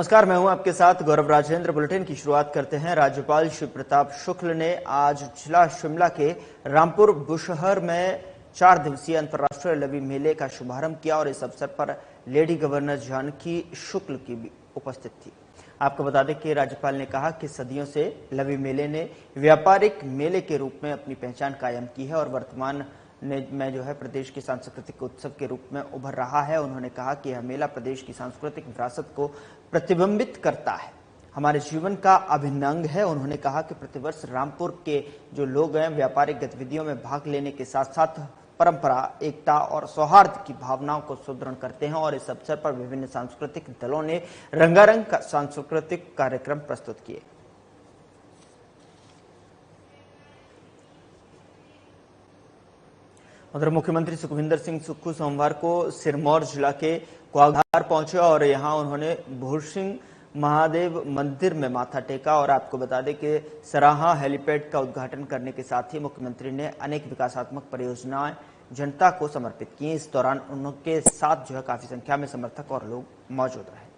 नमस्कार, मैं हूं आपके साथ गौरव राजेंद्र। बुलेटिन की शुरुआत करते हैं। राज्यपाल शिव प्रताप शुक्ल ने आज जिला शिमला के रामपुर बुशहर में 4 दिवसीय अंतर्राष्ट्रीय लवी मेले का शुभारंभ किया और इस अवसर पर लेडी गवर्नर जानकी शुक्ल की भी उपस्थित थी। आपको बता दें कि राज्यपाल ने कहा कि सदियों से लवी मेले ने व्यापारिक मेले के रूप में अपनी पहचान कायम की है और वर्तमान में जो है प्रदेश की सांस्कृतिक उत्सव के रूप में उभर रहा है। उन्होंने कहा कि यह मेला प्रदेश की सांस्कृतिक विरासत को प्रतिबिंबित करता है, हमारे जीवन का अभिन्न अंग है। उन्होंने कहा कि प्रतिवर्ष रामपुर के जो लोग हैं व्यापारिक गतिविधियों में भाग लेने के साथ साथ परंपरा, एकता और सौहार्द की भावनाओं को सुदृढ़ करते हैं और इस अवसर पर विभिन्न सांस्कृतिक दलों ने रंगारंग सांस्कृतिक कार्यक्रम प्रस्तुत किए। उधर मुख्यमंत्री सुखविंदर सिंह सुक्खू सोमवार को सिरमौर जिला के क्वाघार पहुंचे और यहां उन्होंने भूरसिंह महादेव मंदिर में माथा टेका। और आपको बता दें कि सराहा हेलीपैड का उद्घाटन करने के साथ ही मुख्यमंत्री ने अनेक विकासात्मक परियोजनाएं जनता को समर्पित की। इस दौरान उनके साथ जो है काफी संख्या में समर्थक और लोग मौजूद रहे।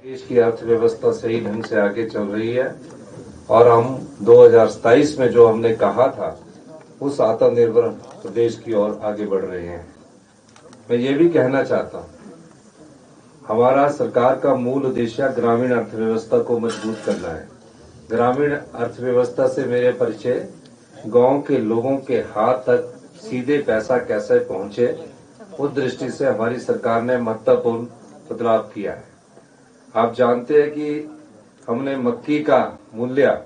देश की अर्थव्यवस्था सही ढंग से आगे चल रही है और हम 2027 में जो हमने कहा था उस आत्मनिर्भर प्रदेश की ओर आगे बढ़ रहे हैं। मैं ये भी कहना चाहता हूँ, हमारा सरकार का मूल उद्देश्य ग्रामीण अर्थव्यवस्था को मजबूत करना है। ग्रामीण अर्थव्यवस्था से मेरे परिचय गांव के लोगों के हाथ तक सीधे पैसा कैसे पहुंचे, उस दृष्टि से हमारी सरकार ने महत्वपूर्ण बदलाव किया है। आप जानते हैं कि हमने मक्की का मूल्य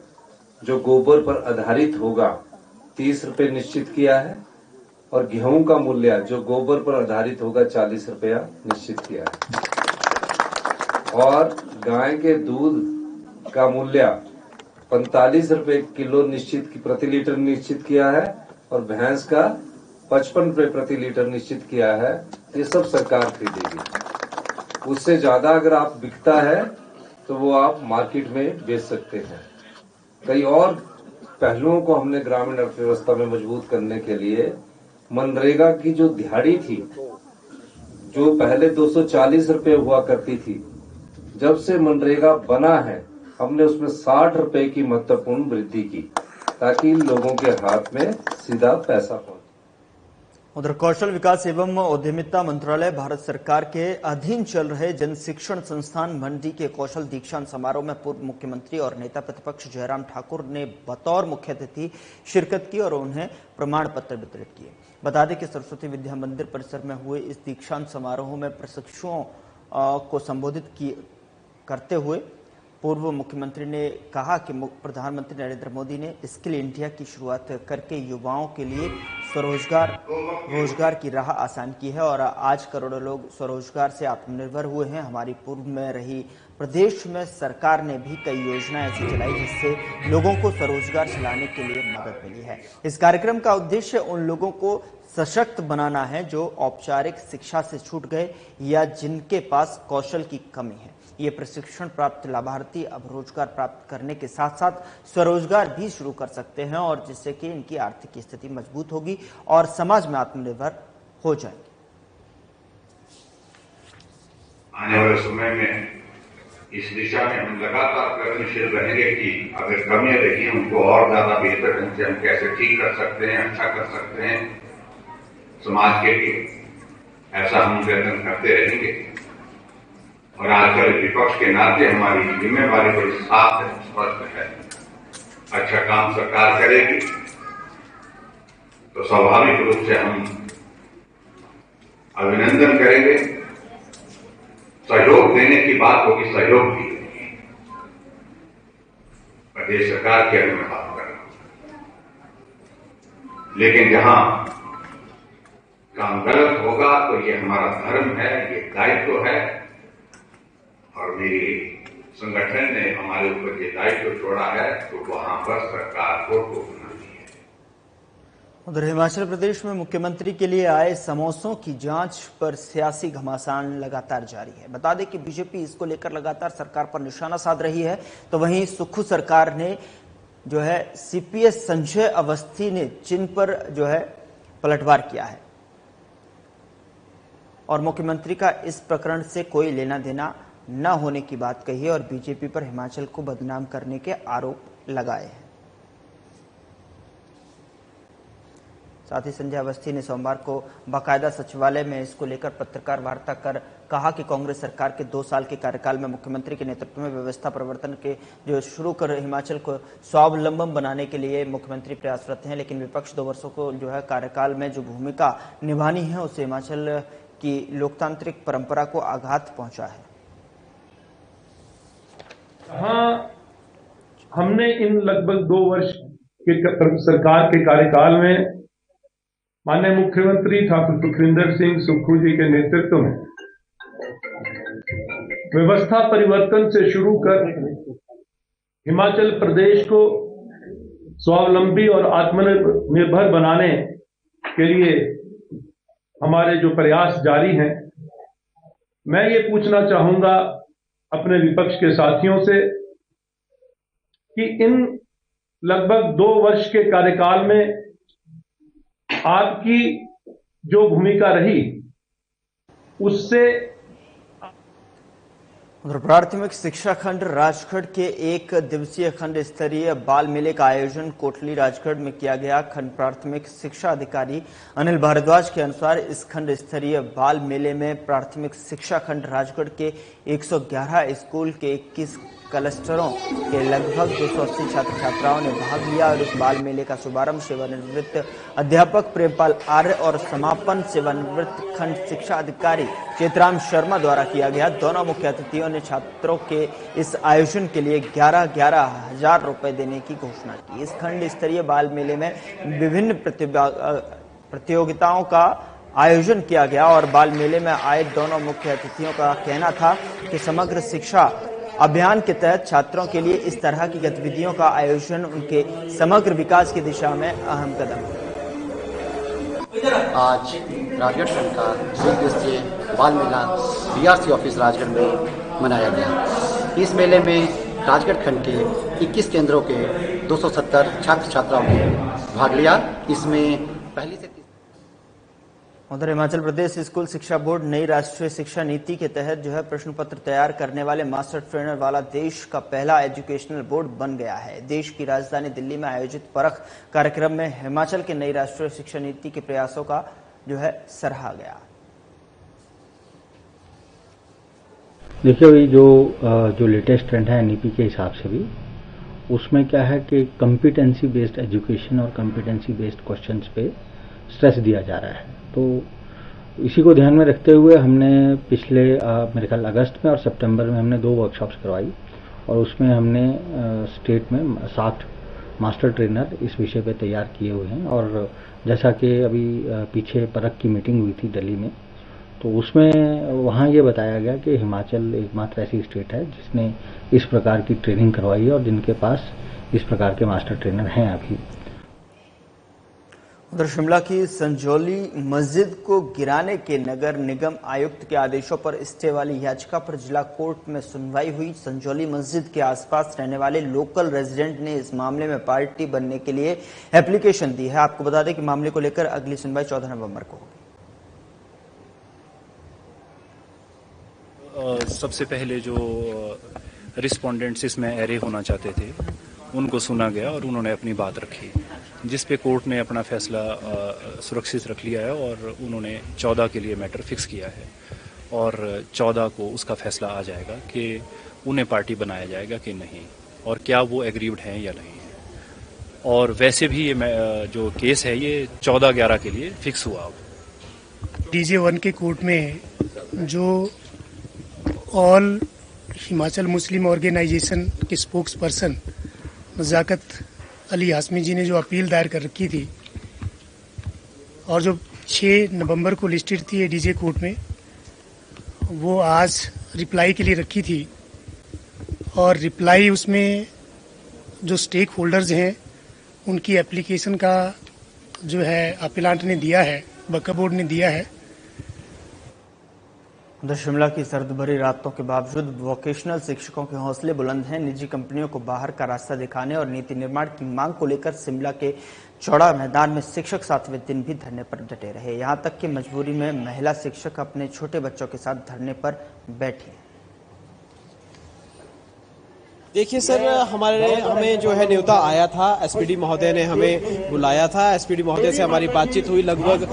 जो गोबर पर आधारित होगा 30 रुपए निश्चित किया है और गेहूं का मूल्य जो गोबर पर आधारित होगा 40 रुपया निश्चित किया है और गाय के दूध का मूल्य 45 रुपए किलो प्रति लीटर निश्चित किया है और भैंस का 55 रुपए प्रति लीटर निश्चित किया है। ये सब सरकार खरीदेगी। उससे ज्यादा अगर आप बिकता है तो वो आप मार्केट में बेच सकते हैं। कई और पहलुओं को हमने ग्रामीण अर्थव्यवस्था में मजबूत करने के लिए मनरेगा की जो दिहाड़ी थी, जो पहले 240 रुपए हुआ करती थी, जब से मनरेगा बना है हमने उसमें 60 रुपए की महत्वपूर्ण वृद्धि की ताकि लोगों के हाथ में सीधा पैसा पहुंचे। उधर कौशल विकास एवं उद्यमिता मंत्रालय भारत सरकार के अधीन चल रहे जन शिक्षण संस्थान मंडी के कौशल दीक्षांत समारोह में पूर्व मुख्यमंत्री और नेता प्रतिपक्ष जयराम ठाकुर ने बतौर मुख्य अतिथि शिरकत की और उन्हें प्रमाण पत्र वितरित किए। बता दें कि सरस्वती विद्या मंदिर परिसर में हुए इस दीक्षांत समारोह में प्रशिक्षुओं को संबोधित करते हुए पूर्व मुख्यमंत्री ने कहा कि प्रधानमंत्री नरेंद्र मोदी ने स्किल इंडिया की शुरुआत करके युवाओं के लिए रोजगार की राह आसान की है और आज करोड़ों लोग स्वरोजगार से आत्मनिर्भर हुए हैं। हमारी पूर्व में रही प्रदेश में सरकार ने भी कई योजनाएं ऐसी चलाई जिससे लोगों को स्वरोजगार चलाने के लिए मदद मिली है। इस कार्यक्रम का उद्देश्य उन लोगों को सशक्त बनाना है जो औपचारिक शिक्षा से छूट गए या जिनके पास कौशल की कमी है। ये प्रशिक्षण प्राप्त लाभार्थी अब रोजगार प्राप्त करने के साथ साथ स्वरोजगार भी शुरू कर सकते हैं और जिससे कि इनकी आर्थिक स्थिति मजबूत होगी और समाज में आत्मनिर्भर हो जाएंगे। आने वाले समय में इस दिशा में हम लगातार प्रयत्नशील रहेंगे कि अगर कमियां रही उनको और ज्यादा बेहतर ढंग से हम कैसे ठीक कर सकते हैं, अच्छा कर सकते हैं समाज के लिए। ऐसा हम प्रयत्न करते रहेंगे और आजकल विपक्ष के नाते हमारी जिम्मेवारी बड़ी साफ है, स्पष्ट है। अच्छा काम सरकार करेगी तो स्वाभाविक रूप से हम अभिनंदन करेंगे। सहयोग देने की बात होगी, सहयोग भी प्रदेश सरकार के में बात कर रहा हूं, लेकिन जहां काम गलत होगा तो ये हमारा धर्म है, ये दायित्व है और मेरी संगठन ने हमारे ऊपर ये दायित्व छोड़ा है तो वहां पर सरकार को टोकना है। उधर हिमाचल प्रदेश में मुख्यमंत्री के लिए आए समोसों की जांच पर सियासी घमासान लगातार जारी है। बता दें कि बीजेपी इसको लेकर लगातार सरकार पर निशाना साध रही है, तो वहीं सुक्खू सरकार ने जो है सीपीएस संजय अवस्थी ने चिन्ह पर जो है पलटवार किया है। और मुख्यमंत्री का इस प्रकरण से कोई लेना देना न होने की बात कही है और बीजेपी पर हिमाचल को बदनाम करने के आरोप लगाए हैं। साथ ही संजय अवस्थी ने सोमवार को बाकायदा सचिवालय में इसको लेकर पत्रकार वार्ता कर कहा कि कांग्रेस सरकार के 2 साल के कार्यकाल में मुख्यमंत्री के नेतृत्व में व्यवस्था परिवर्तन के जो शुरू कर हिमाचल को स्वावलंबन बनाने के लिए मुख्यमंत्री प्रयासरत हैं, लेकिन विपक्ष 2 वर्षों को जो है कार्यकाल में जो भूमिका निभानी है उससे हिमाचल की लोकतांत्रिक परंपरा को आघात पहुंचा है। हाँ, हमने इन लगभग 2 वर्ष के सरकार के कार्यकाल में माननीय मुख्यमंत्री ठाकुर सुखविंदर सिंह सुक्खू जी के नेतृत्व में व्यवस्था परिवर्तन से शुरू कर हिमाचल प्रदेश को स्वावलंबी और आत्मनिर्भर बनाने के लिए हमारे जो प्रयास जारी हैं। मैं ये पूछना चाहूंगा अपने विपक्ष के साथियों से कि इन लगभग 2 वर्ष के कार्यकाल में आपकी जो भूमिका रही उससे प्राथमिक शिक्षा खंड राजगढ़ के 1 दिवसीय खंड स्तरीय बाल मेले का आयोजन कोटली राजगढ़ में किया गया। खंड प्राथमिक शिक्षा अधिकारी अनिल भारद्वाज के अनुसार इस खंड स्तरीय बाल मेले में प्राथमिक शिक्षा खंड राजगढ़ के 111 स्कूल के 21 क्लस्टरों के लगभग 280 छात्र छात्राओं ने भाग लिया और इस बाल मेले का शुभारंभ सेवानिवृत्त अध्यापक प्रेमपाल आर्य और समापन सेवानिवृत्त खंड शिक्षा अधिकारी चेतराम शर्मा द्वारा किया गया। दोनों मुख्य अतिथियों ने छात्रों के इस आयोजन के लिए 11,11 हजार रुपए देने की घोषणा की। इस खंड स्तरीय बाल मेले में विभिन्न प्रतियोगिताओं का आयोजन किया गया और बाल मेले में आए दोनों मुख्य अतिथियों का कहना था कि समग्र शिक्षा अभियान के तहत छात्रों के लिए इस तरह की गतिविधियों का आयोजन उनके समग्र विकास की दिशा में अहम कदम है। आज राजगढ़ खंड का 1 दिवसीय बाल मेला बीआरसी ऑफिस राजगढ़ में मनाया गया। इस मेले में राजगढ़ खंड के 21 केंद्रों के 270 छात्र छात्राओं ने भाग लिया। इसमें पहली से उधर हिमाचल प्रदेश स्कूल शिक्षा बोर्ड नई राष्ट्रीय शिक्षा नीति के तहत जो है प्रश्न पत्र तैयार करने वाले मास्टर ट्रेनर वाला देश का पहला एजुकेशनल बोर्ड बन गया है। देश की राजधानी दिल्ली में आयोजित परख कार्यक्रम में हिमाचल के नई राष्ट्रीय शिक्षा नीति के प्रयासों का जो है सराहा गया। देखिए भाई, जो लेटेस्ट ट्रेंड है एनईपी के हिसाब से भी उसमें क्या है कि कॉम्पिटेंसी बेस्ड एजुकेशन और कॉम्पिटेंसी बेस्ड क्वेश्चंस पे स्ट्रेस दिया जा रहा है। तो इसी को ध्यान में रखते हुए हमने पिछले मेरे ख्याल अगस्त में और सितंबर में हमने 2 वर्कशॉप्स करवाई और उसमें हमने स्टेट में 7 मास्टर ट्रेनर इस विषय पे तैयार किए हुए हैं। और जैसा कि अभी पीछे परख की मीटिंग हुई थी दिल्ली में, तो उसमें वहाँ ये बताया गया कि हिमाचल एकमात्र ऐसी स्टेट है जिसने इस प्रकार की ट्रेनिंग करवाई है और जिनके पास इस प्रकार के मास्टर ट्रेनर हैं अभी। उधर शिमला की संजौली मस्जिद को गिराने के नगर निगम आयुक्त के आदेशों पर स्टे वाली याचिका पर जिला कोर्ट में सुनवाई हुई। संजौली मस्जिद के आसपास रहने वाले लोकल रेजिडेंट ने इस मामले में पार्टी बनने के लिए एप्लीकेशन दी है। आपको बता दें कि मामले को लेकर अगली सुनवाई 14 नवंबर को होगी। सबसे पहले जो रिस्पोंडेंट्स इसमें एरे होना चाहते थे उनको सुना गया और उन्होंने अपनी बात रखी, जिस पे कोर्ट ने अपना फैसला सुरक्षित रख लिया है और उन्होंने 14 के लिए मैटर फिक्स किया है और 14 को उसका फैसला आ जाएगा कि उन्हें पार्टी बनाया जाएगा कि नहीं और क्या वो एग्रीव्ड हैं या नहीं है। और वैसे भी ये जो केस है ये 14/11 के लिए फिक्स हुआ। DJ1 के कोर्ट में जो ऑल हिमाचल मुस्लिम ऑर्गेनाइजेशन के स्पोक्स पर्सन नजाकत अली हाशमी जी ने जो अपील दायर कर रखी थी और जो 6 नवंबर को लिस्टेड थी डीजे कोर्ट में, वो आज रिप्लाई के लिए रखी थी और रिप्लाई उसमें जो स्टेक होल्डर्स हैं उनकी एप्लीकेशन का जो है अपीलांट ने दिया है, वक्फ बोर्ड ने दिया है। उधर शिमला की सर्द भरी रातों के बावजूद वोकेशनल शिक्षकों के हौसले बुलंद हैं। निजी कंपनियों को बाहर का रास्ता दिखाने और नीति निर्माण की मांग को लेकर शिमला के चौड़ा मैदान में शिक्षक 7वें दिन भी धरने पर डटे रहे। यहां तक कि मजबूरी में महिला शिक्षक अपने छोटे बच्चों के साथ धरने पर बैठी। देखिए सर, हमें जो है न्योता आया था, एसपीडी महोदय ने हमें बुलाया था। एसपीडी महोदय से हमारी बातचीत हुई, लगभग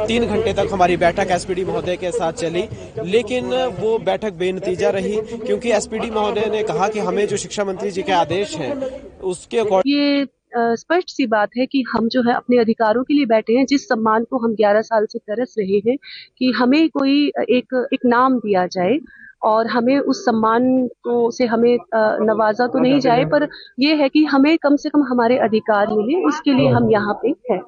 3 घंटे तक हमारी बैठक एसपीडी महोदय के साथ चली, लेकिन वो बैठक बेनतीजा रही क्योंकि एसपीडी महोदय ने कहा कि हमें जो शिक्षा मंत्री जी के आदेश हैं उसके ये स्पष्ट सी बात है कि हम जो है अपने अधिकारों के लिए बैठे हैं, जिस सम्मान को हम 11 साल से तरस रहे हैं कि हमें कोई एक नाम दिया जाए और हमें उस सम्मान को से हमें नवाजा तो नहीं जाए, पर ये है कि हमें कम से कम हमारे अधिकार मिले, उसके लिए हम यहाँ पे हैं।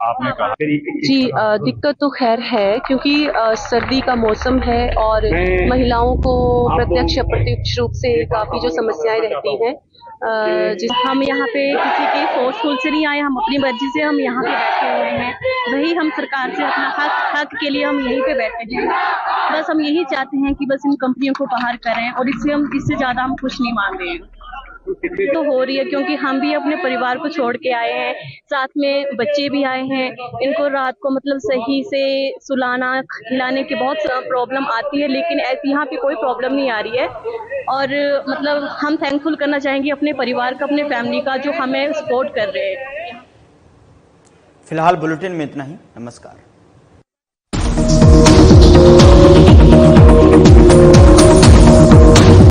आपने कहा जी, दिक्कत तो खैर है क्योंकि सर्दी का मौसम है और महिलाओं को प्रत्यक्ष अप्रत्यक्ष रूप से काफी जो समस्याएं रहती हैं। जिस हम यहाँ पे किसी के फोर्सफुल से नहीं आए, हम अपनी मर्जी से हम यहाँ पे बैठे हुए हैं। वही हम सरकार से अपना हक के लिए हम यहीं पे बैठे हैं। बस हम यही चाहते हैं कि बस इन कंपनियों को बाहर करें और इससे ज्यादा हम कुछ नहीं मांग रहे हैं। तो हो रही है क्योंकि हम भी अपने परिवार को छोड़ के आए हैं, साथ में बच्चे भी आए हैं। इनको रात को मतलब सही से सुलाना खिलाने की बहुत प्रॉब्लम आती है, लेकिन ऐसी यहाँ पे कोई प्रॉब्लम नहीं आ रही है। और मतलब हम थैंकफुल करना चाहेंगे अपने परिवार का, अपने फैमिली का, जो हमें सपोर्ट कर रहे हैं। फिलहाल बुलेटिन में इतना ही। नमस्कार।